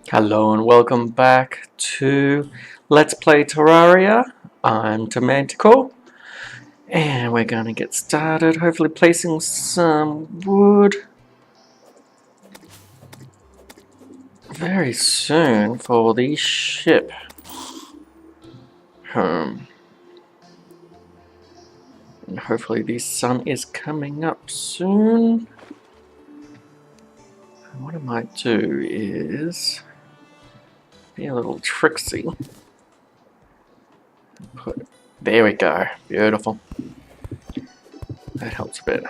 Hello and welcome back to Let's Play Terraria. I'm Tomantical and we're going to get started, hopefully placing some wood very soon for the ship home. And hopefully the sun is coming up soon. And what I might do is be a little tricksy. There we go, beautiful. That helps a bit.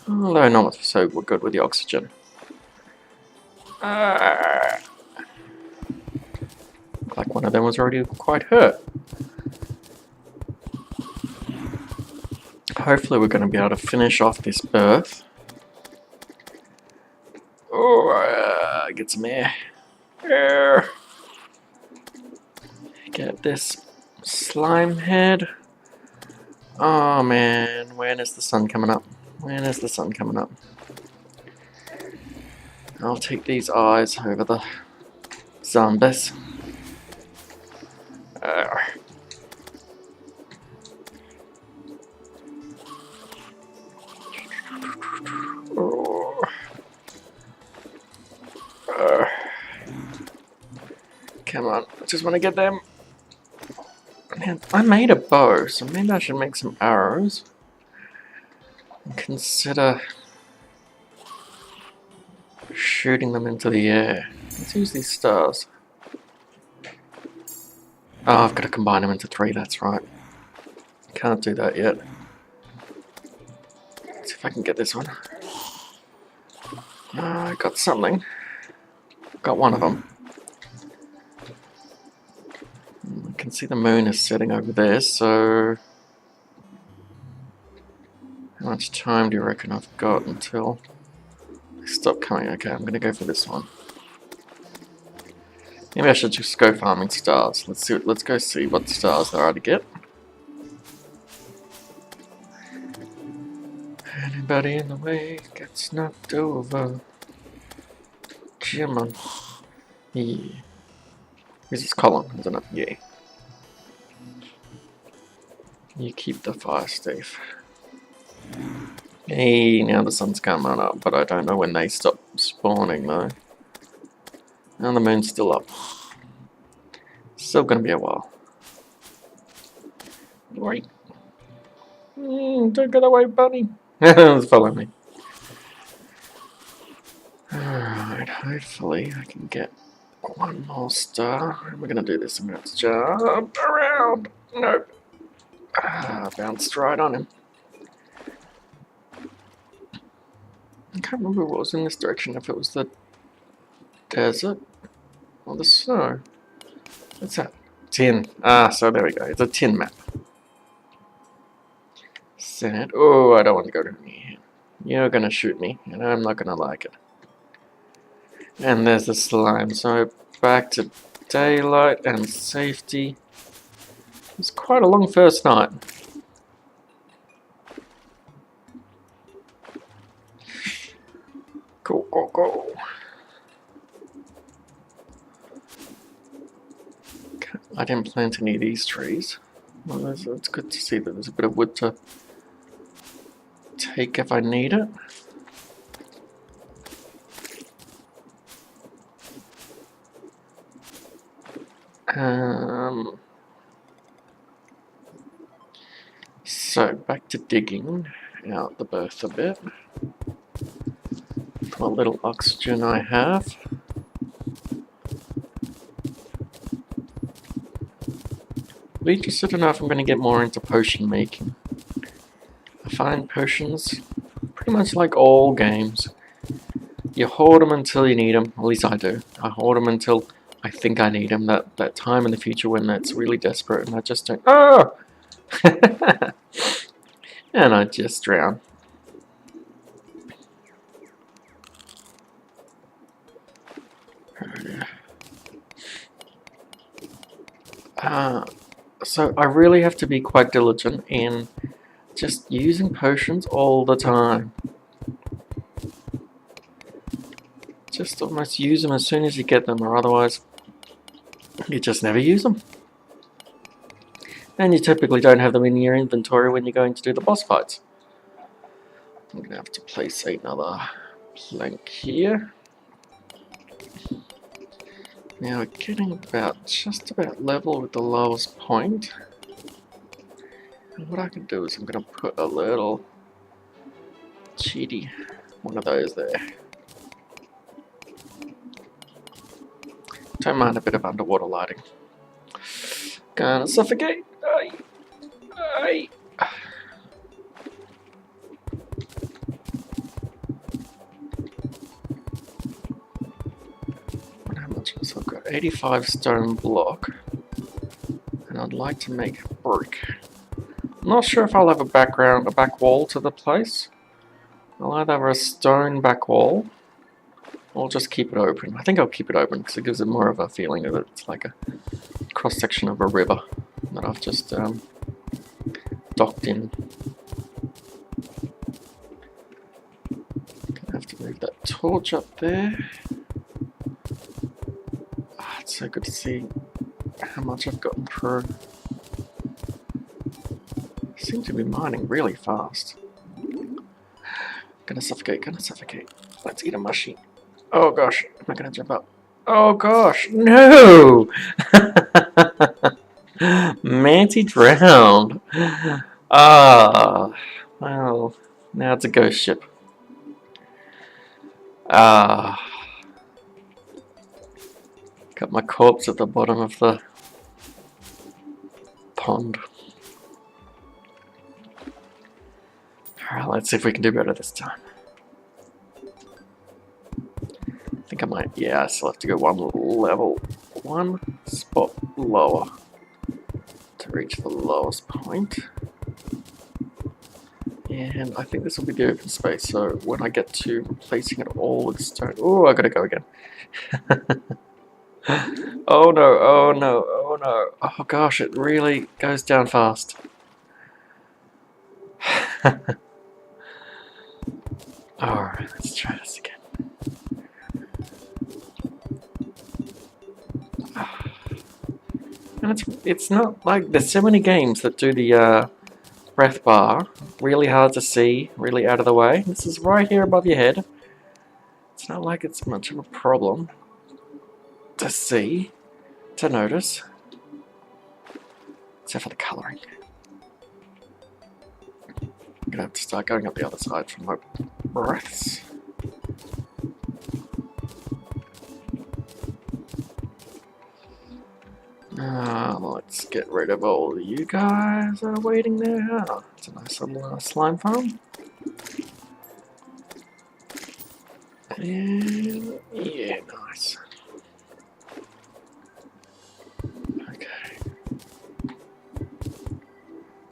Although not so good with the oxygen. Looked like one of them was already quite hurt. Hopefully we're going to be able to finish off this berth. Oh, get some air. Air. Get this slime head. Oh man, when is the sun coming up? When is the sun coming up? I'll take these eyes over the zombies. Come on, I just want to get them. Man, I made a bow, so maybe I should make some arrows. And consider shooting them into the air. Let's use these stars. Oh, I've got to combine them into 3, that's right. Can't do that yet. Let's see if I can get this one. I got something. Got one of them. I can see the moon is setting over there, so... How much time do you reckon I've got until they stop coming? Okay, I'm gonna go for this one. Maybe I should just go farming stars. Let's go see what stars there are to get. Anybody in the way gets knocked over. Come on. Yeah. This is column, isn't it? Yeah. You keep the fire, Steve. Hey, now the sun's coming up, but I don't know when they stop spawning though. And the moon's still up. Still gonna be a while. Wait. Don't get away, bunny. Follow me. Alright, hopefully I can get one more star. How am I gonna do this? I'm gonna have to jump around. Nope. Bounced right on him. I can't remember what was in this direction, if it was the desert or the snow. What's that? Tin. So there we go. It's a tin map. Sand. Oh, I don't want to go near him. You're gonna shoot me, and I'm not gonna like it. And there's the slime. So back to daylight and safety. It was quite a long first night. Go, go, go. I didn't plant any of these trees. Well, it's good to see that there's a bit of wood to take if I need it. So back to digging out the berth a bit. What little oxygen I have. I'm interested to know if I'm going to get more into potion making. I find potions pretty much like all games. You hoard them until you need them. At least I do. I hoard them until I think I need them. That time in the future when that's really desperate and I just don't. Oh! And I just drown. So I really have to be quite diligent in just using potions all the time. Just almost use them as soon as you get them, or otherwise you just never use them. And you typically don't have them in your inventory when you're going to do the boss fights. I'm going to have to place another plank here. Now we're getting just about level with the lowest point. And what I can do is I'm going to put a little cheaty one of those there. Don't mind a bit of underwater lighting. Gonna suffocate. Aye. Aye. How much? So I've got 85 stone block, and I'd like to make brick. I'm not sure if I'll have a back wall to the place. I'll either have a stone back wall, or just keep it open. I think I'll keep it open because it gives it more of a feeling that it's like a cross section of a river that I've just docked in. Gonna have to move that torch up there. Oh, it's so good to see how much I've gotten through. I seem to be mining really fast. Gonna suffocate, gonna suffocate. Let's eat a mushy. Oh gosh, am I gonna jump up? Oh gosh, no! Manty drowned. Ah, well, now it's a ghost ship. Ah, got my corpse at the bottom of the pond. Alright, let's see if we can do better this time. I think I might, yeah, I still have to go one spot lower to reach the lowest point. And I think this will be the open space, so when I get to replacing it all with stone... Oh, I gotta go again. Oh no, oh no, oh no. Oh gosh, it really goes down fast. Alright, let's try this again. And it's not like there's so many games that do the breath bar really hard to see, really out of the way. This is right here above your head. It's not like it's much of a problem to see, to notice, except for the colouring. I'm gonna have to start going up the other side from my breaths. Let's get rid of all you guys that are waiting there. It's a nice little slime farm. And yeah, nice. Okay.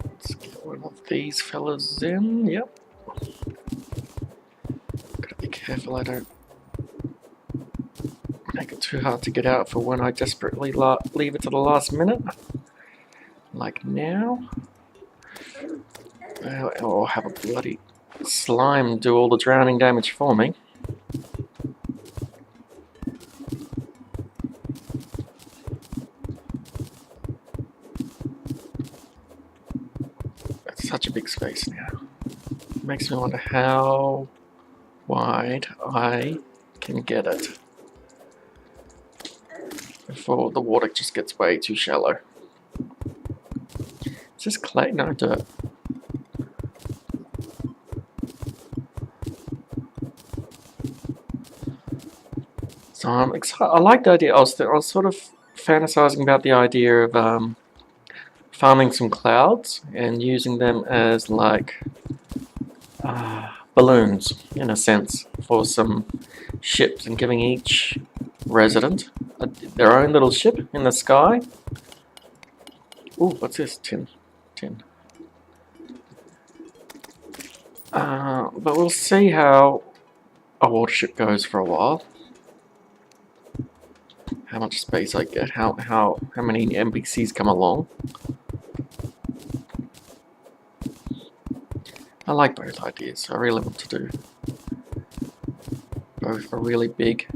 Let's get one of these fellas in. Yep. Gotta be careful I don't make it too hard to get out for when I desperately leave it to the last minute. Like now. Or have a bloody slime do all the drowning damage for me. That's such a big space now. It makes me wonder how wide I can get it before the water just gets way too shallow. Is this clay? No, dirt. So I'm excited. I like the idea. I was sort of fantasizing about the idea of farming some clouds and using them as like balloons, in a sense, for some ships, and giving each resident their own little ship in the sky. Ooh, what's this? Tin. But we'll see how a water ship goes for a while. How much space I get, how many NPCs come along. I like both ideas, so I really want to do both a really big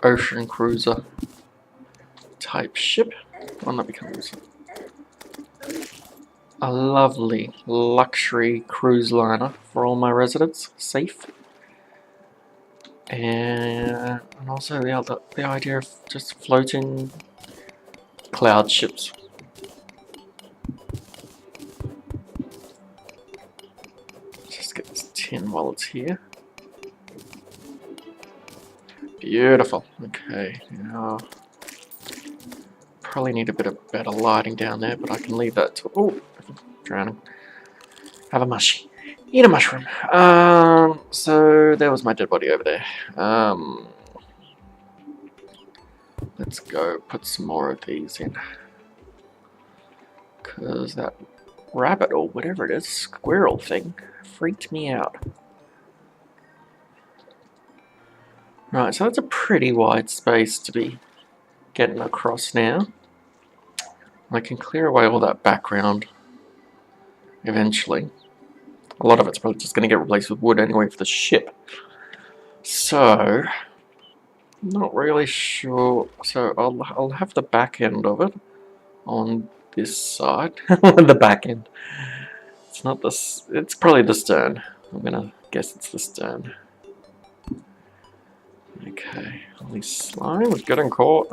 ocean cruiser type ship. One that becomes a lovely luxury cruise liner for all my residents, safe. And also the idea of just floating cloud ships. Just get this tin while it's here. Beautiful. Okay, now probably need a bit of better lighting down there, but I can leave that to. Oh, drowning. Have a mush. Eat a mushroom. So there was my dead body over there. Let's go put some more of these in. Because that rabbit or whatever it is, squirrel thing, freaked me out. Right, so that's a pretty wide space to be getting across now. I can clear away all that background eventually. A lot of it's probably just going to get replaced with wood anyway for the ship. So, not really sure. So I'll have the back end of it on this side. The back end. It's not this. It's probably the stern. I'm gonna guess it's the stern. Okay, all these slimes getting caught.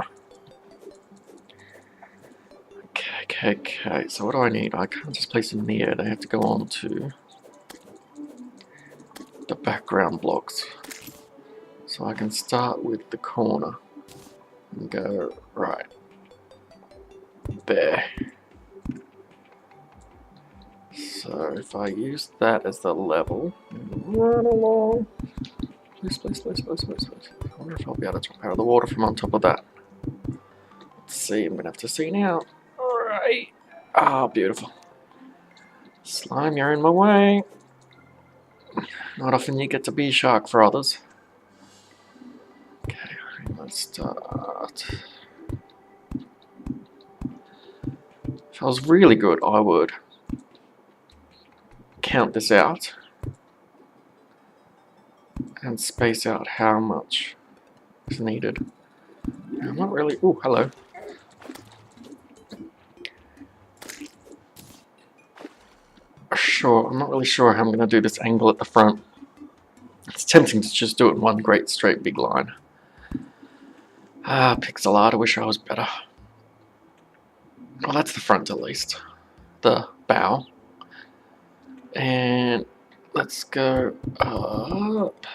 Okay. So what do I need? I can't just place them in the air. They have to go on to the background blocks. So I can start with the corner and go right there. So if I use that as the level, run along. Please. I wonder if I'll be able to jump out of the water from on top of that. Let's see, I'm gonna have to see now. Alright. Ah, beautiful. Slime, you're in my way. Not often you get to be a shark for others. Okay, let's start. If I was really good, I would count this out and space out how much is needed. I'm not really. Oh, hello. I'm not really sure how I'm going to do this angle at the front. It's tempting to just do it in one great straight big line. Pixel art, I wish I was better. Well, that's the front at least. The bow. And let's go up.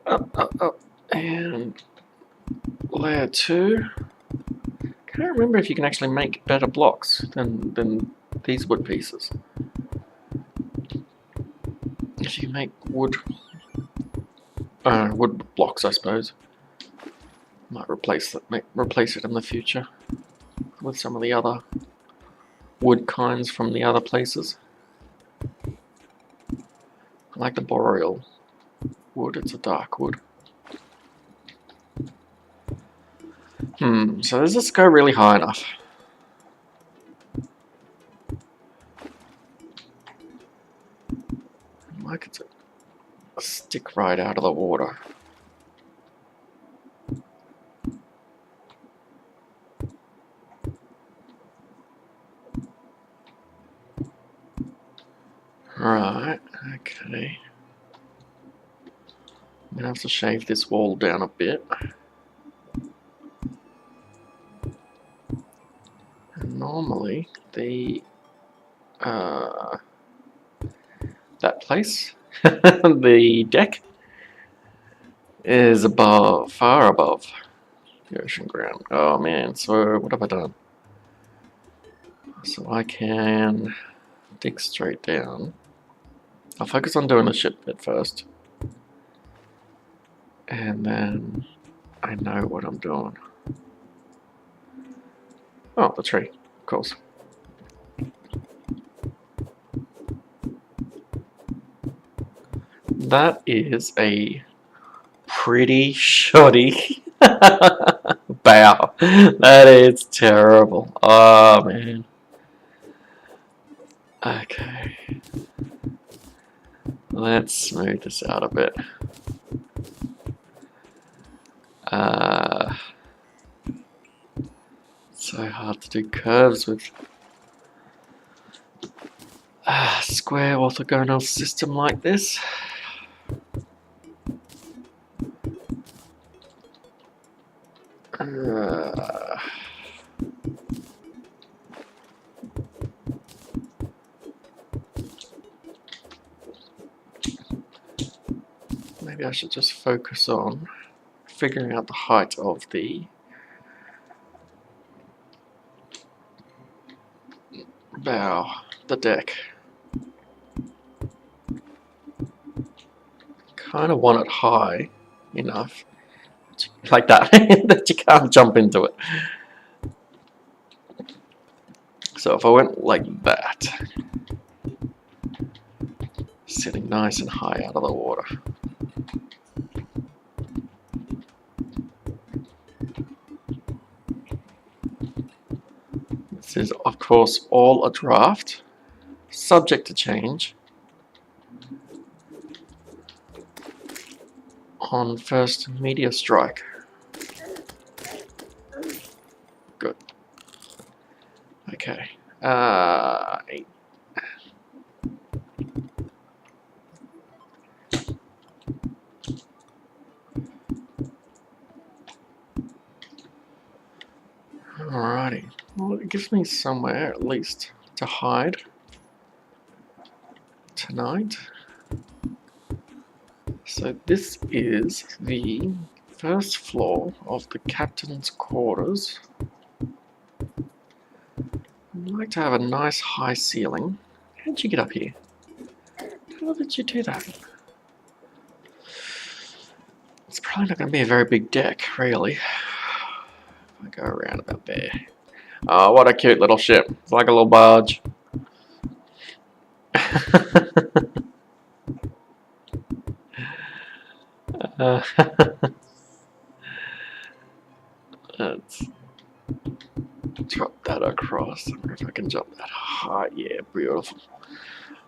Up. And layer 2. Can't remember if you can actually make better blocks than these wood pieces. If you make wood blocks, I suppose. Might replace it in the future with some of the other wood kinds from the other places. I like the boreal wood, it's a dark wood. So does this go really high enough? I'd like it to stick right out of the water. Right, okay. I'm gonna have to shave this wall down a bit. And normally, that place, the deck, is far above the ocean ground. Oh man, so what have I done? So I can dig straight down. I'll focus on doing the ship bit first. And then I know what I'm doing. Oh, the tree, of course. That is a pretty shoddy bow. That is terrible. Oh man. Okay. Let's smooth this out a bit. So hard to do curves with a square orthogonal system like this. Maybe I should just focus on figuring out the height of the bow, the deck. Kind of want it high enough, like that, that you can't jump into it. So if I went like that, sitting nice and high out of the water. This is, of course, all a draft, subject to change on first media strike. Good. Okay. 8. Alrighty. Well, it gives me somewhere at least to hide tonight. So this is the first floor of the captain's quarters. I'd like to have a nice high ceiling. How'd you get up here? How did you do that? It's probably not going to be a very big deck, really. I go around about there. Oh, what a cute little ship. It's like a little barge. Let's drop that across. I wonder if I can jump that high. Yeah, beautiful.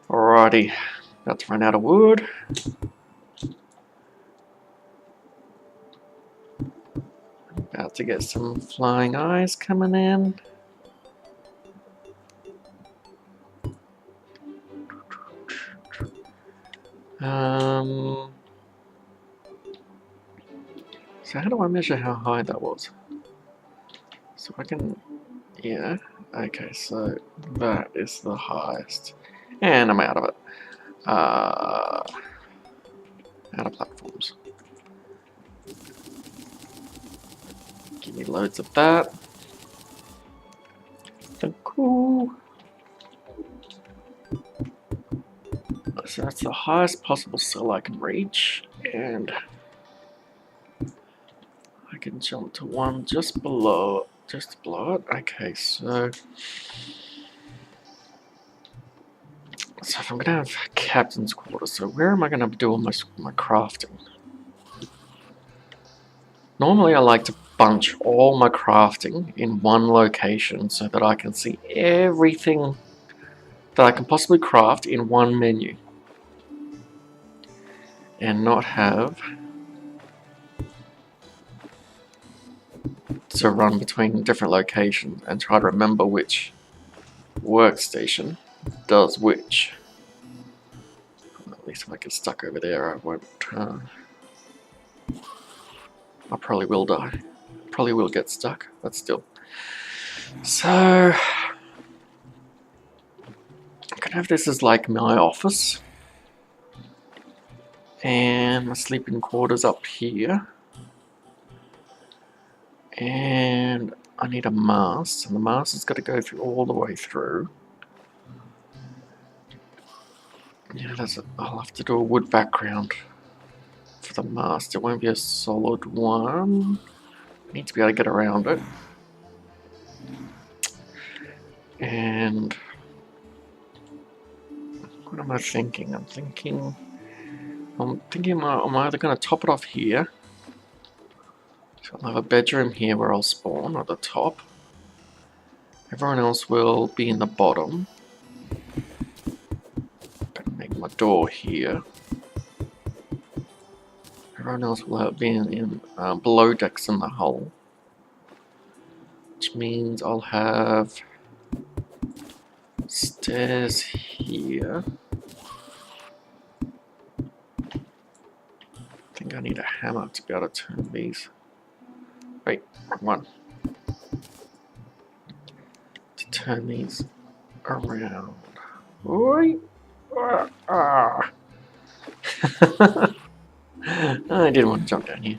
Alrighty. About to run out of wood. About to get some flying eyes coming in. So how do I measure how high that was? So I can, yeah, okay, so that is the highest. And I'm out of it. Out of platforms. Give me loads of that. So cool. So that's the highest possible cell I can reach, and I can jump to one just below it. Okay, so if I'm gonna have captain's quarters, so where am I gonna do all my crafting? Normally I like to bunch all my crafting in one location so that I can see everything that I can possibly craft in one menu and not have to run between different locations and try to remember which workstation does which. At least if I get stuck over there, I won't. I probably will die. Probably will get stuck, but still. So I'm gonna have this as like my office, and my sleeping quarters up here. And I need a mast, and the mast has got to go through all the way through. Yeah, I'll have to do a wood background for the mast. It won't be a solid one. I need to be able to get around it. And what am I thinking? I'm thinking I'm either going to top it off here. So I'll have a bedroom here where I'll spawn at the top. Everyone else will be in the bottom. I'm going to make my door here. Everyone else will have been in below decks in the hull, which means I'll have stairs here. I think I need a hammer to be able to turn these. Wait, one. To turn these around. Oi! Ah. I didn't want to jump down here.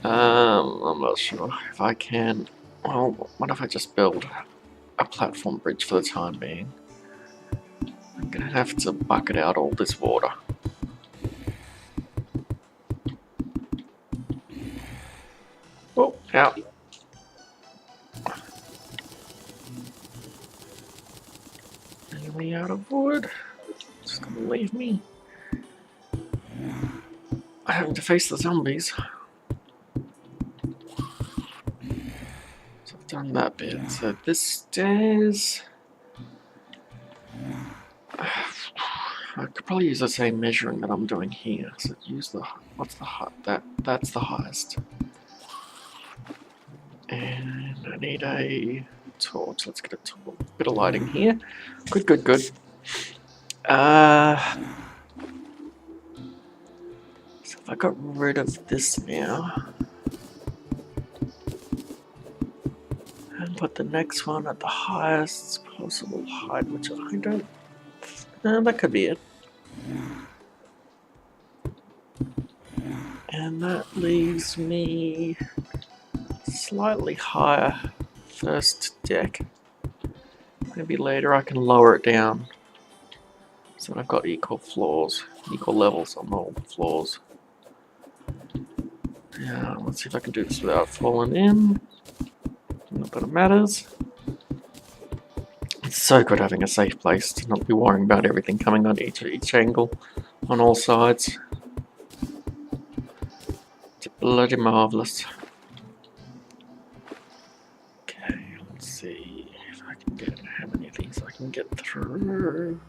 I'm not sure if I can. Well, what if I just build a platform bridge for the time being? I'm gonna have to bucket out all this water. Oh, out. Nearly out of wood. Just gonna leave me. I have to face the zombies. So I've done that bit. So this stairs. I could probably use the same measuring that I'm doing here. So use the what's the height? That's the highest. And I need a torch. Let's get a torch. Bit of lighting here. Good, good, good. So if I got rid of this now and put the next one at the highest possible height, which I don't. That could be it. And that leaves me slightly higher first deck. Maybe later I can lower it down so that I've got equal floors, equal levels on all the floors. Yeah, let's see if I can do this without falling in. Not that it matters. It's so good having a safe place to not be worrying about everything coming on each angle on all sides. It's bloody marvellous. Okay, let's see if I can get how many of these I can get through.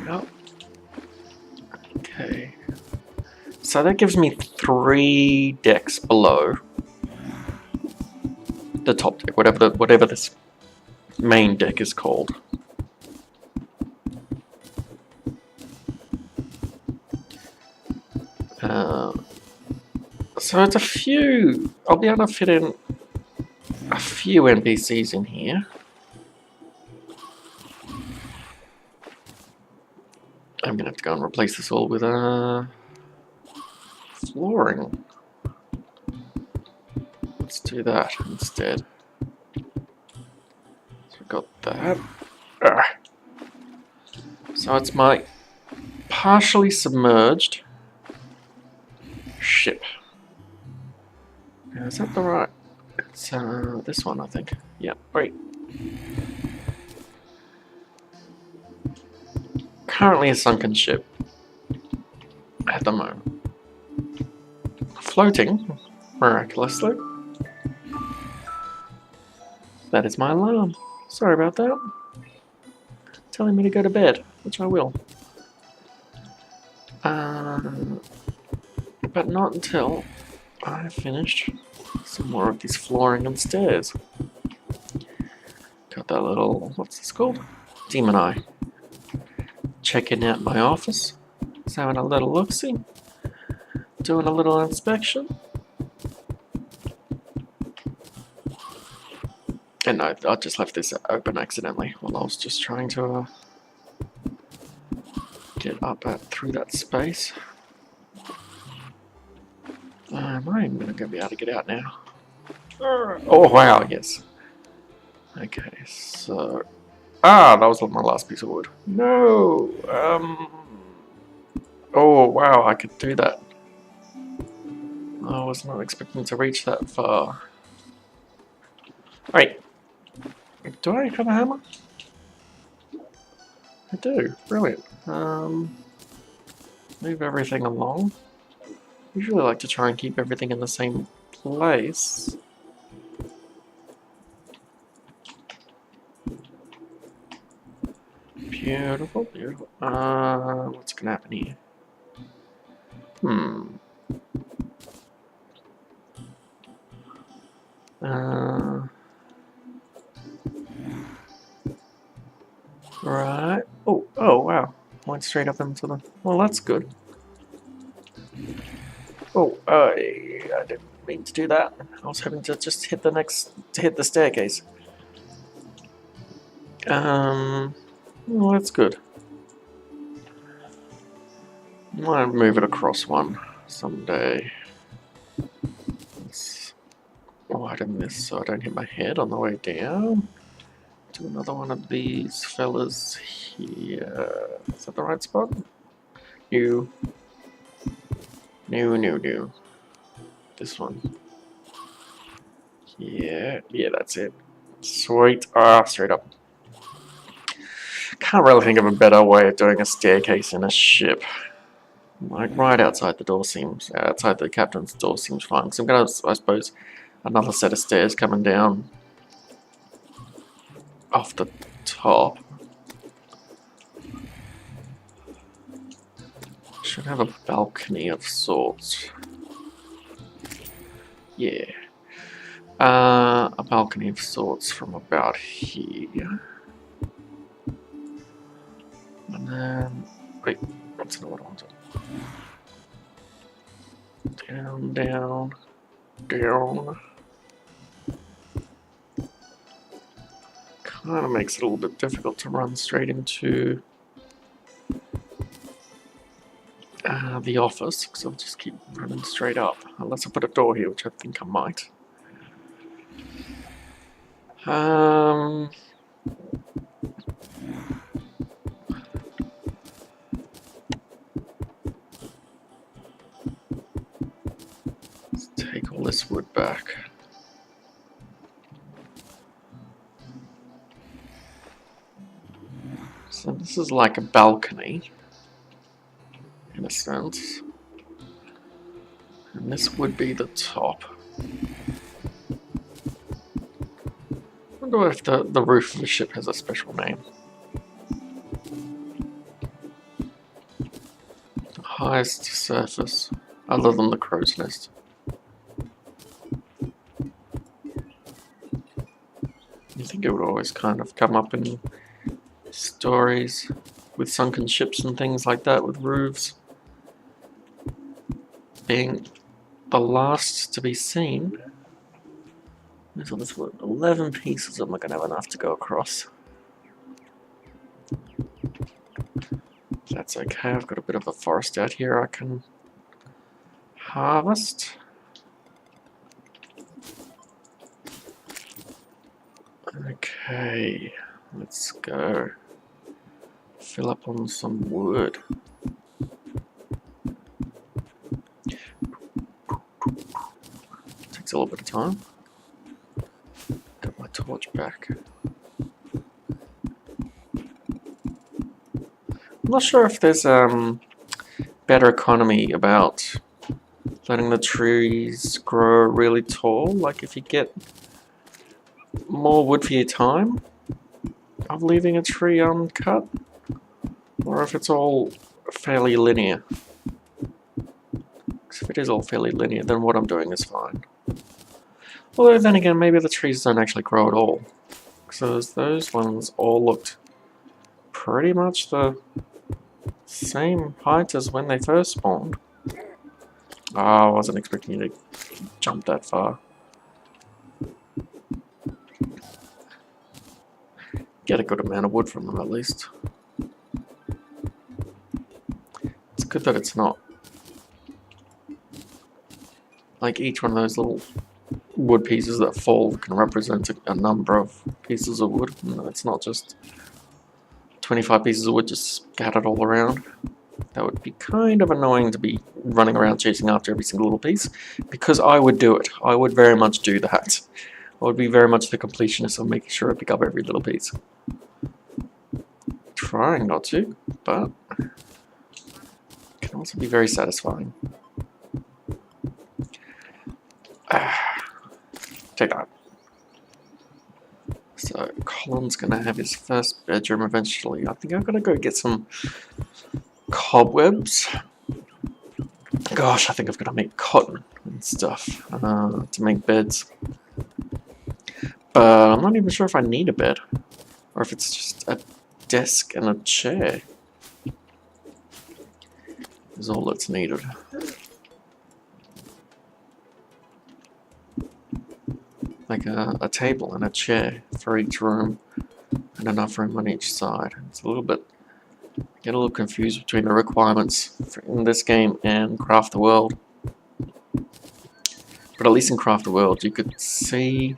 Yep. Okay. So that gives me 3 decks below the top deck, whatever this main deck is called. So it's a few. I'll be able to fit in a few NPCs in here. I'm gonna have to go and replace this all with flooring. Let's do that instead. So we've got that. So it's my partially submerged ship. Now, is that the right? It's this one, I think. Yeah, wait. Currently a sunken ship at the moment. Floating, miraculously. That is my alarm. Sorry about that. Telling me to go to bed, which I will. But not until I've finished some more of these flooring and stairs. Got that little, what's this called? Demon Eye. Checking out my office. Just having a little look-see. Doing a little inspection. And no, I just left this open accidentally while I was just trying to get up through that space. Am I even going to be able to get out now? Oh wow, yes. Okay, so... that was my last piece of wood. No! Oh wow, I could do that. I was not expecting to reach that far. Wait. Do I have a hammer? I do. Brilliant. Move everything along. Usually like to try and keep everything in the same place. Beautiful, beautiful. What's gonna happen here? Hmm. Right. Oh, wow. Went straight up into the... Well, that's good. Oh, I didn't mean to do that. I was hoping to just hit the staircase. Well, that's good. Might move it across one someday. Let's widen this so I don't hit my head on the way down. Do another one of these fellas here. Is that the right spot? New. New. This one. Yeah, that's it. Sweet. Straight up. Can't really think of a better way of doing a staircase in a ship. Like right outside the captain's door seems fine. Because I'm gonna, I suppose, another set of stairs coming down off the top. Should have a balcony of sorts. Yeah. A balcony of sorts from about here. And then, wait, that's not what I wanted. Down. Kind of makes it a little bit difficult to run straight into the office, because I'll just keep running straight up, unless I put a door here, which I think I might. Let's take all this wood back. So this is like a balcony, in a sense. And this would be the top. I wonder if the roof of the ship has a special name. The highest surface, other than the crow's nest. You think it would always kind of come up in stories with sunken ships and things like that, with roofs being the last to be seen. So this was 11 pieces. I'm not going to have enough to go across. That's okay. I've got a bit of a forest out here I can harvest. Okay, let's go. Fill up on some wood. Takes a little bit of time. Got my torch back. I'm not sure if there's better economy about letting the trees grow really tall. Like if you get more wood for your time of leaving a tree uncut, or if it's all fairly linear. Because if it is all fairly linear, then what I'm doing is fine. Although then again, maybe the trees don't actually grow at all. Because those ones all looked pretty much the same height as when they first spawned. Oh, I wasn't expecting you to jump that far. Get a good amount of wood from them at least. It's good that it's not like each one of those little wood pieces that fall can represent a number of pieces of wood. It's not just 25 pieces of wood just scattered all around. That would be kind of annoying to be running around chasing after every single little piece, because I would do it. I would very much do that. I would be very much the completionist of making sure I pick up every little piece. Trying not to, but it can also be very satisfying. Take that. So Colin's gonna have his first bedroom eventually. I think I'm gonna go get some cobwebs. Gosh, I think I've got to make cotton and stuff to make beds. But I'm not even sure if I need a bed. Or if it's just a desk and a chair is all that's needed. Like a table and a chair for each room, and enough room on each side. It's a little bit, I get a little confused between the requirements in this game and Craft the World. But at least in Craft the World you could see,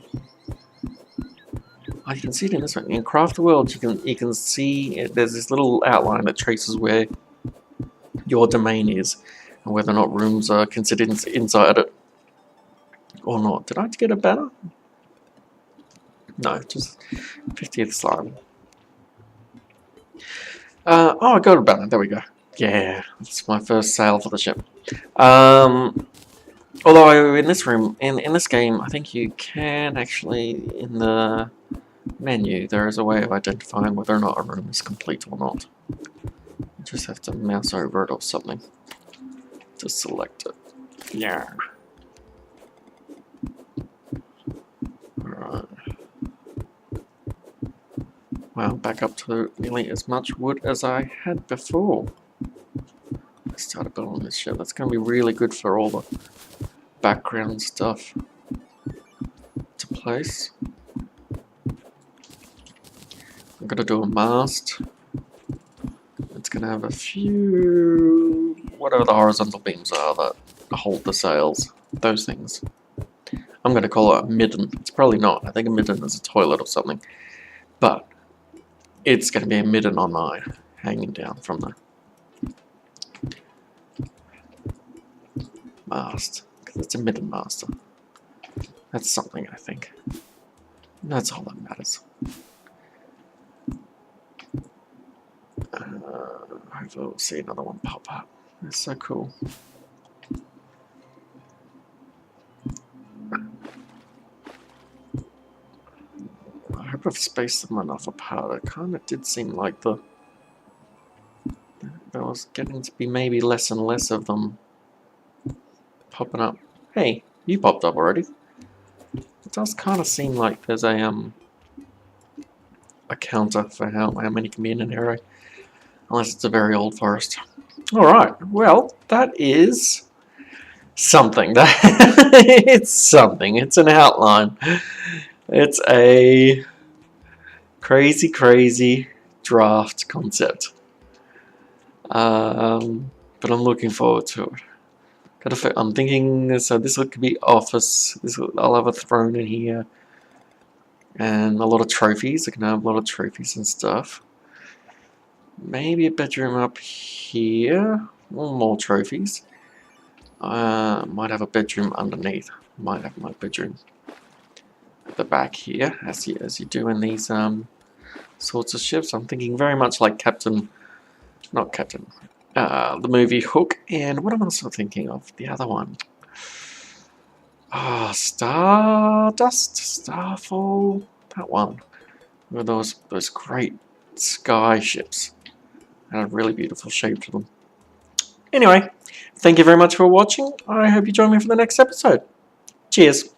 oh, you can see it in this one. In Craft the World you can see there's this little outline that traces where your domain is and whether or not rooms are considered inside it or not. Did I get a banner? No, just 50th slime. Oh, I got a banner. There we go. Yeah, that's my first sale for the ship. Although in this room, in this game, I think you can actually, in the menu, there is a way of identifying whether or not a room is complete or not. You just have to mouse over it or something to select it. Yeah. Alright. Wow, back up to nearly as much wood as I had before. I started building this ship. That's going to be really good for all the background stuff to place. I'm going to do a mast. It's going to have a few, whatever the horizontal beams are that hold the sails. Those things. I'm going to call it a midden. It's probably not. I think a midden is a toilet or something. But it's going to be a midden on mine, hanging down from the mast. Because it's a midden master. That's something, I think. That's all that matters. Hopefully we'll see another one pop up. It's so cool. I hope I've spaced them enough apart. It kind of did seem like there was getting to be maybe less and less of them popping up. Hey, you popped up already. It does kind of seem like there's a counter for how many can be in an area, unless it's a very old forest. All right, well that is something. It's something. It's an outline. It's a crazy draft concept. But I'm looking forward to it. I'm thinking, so this could be office. I'll have a throne in here. And a lot of trophies. I can have a lot of trophies and stuff. Maybe a bedroom up here. More trophies. Might have a bedroom underneath. Might have my bedroom at the back here, as you do in these sorts of ships. I'm thinking very much like the movie Hook. And what am I also thinking of? The other one. Ah, Stardust, Starfall. That one. With those great sky ships. Had a really beautiful shape to them. Anyway, thank you very much for watching. I hope you join me for the next episode. Cheers.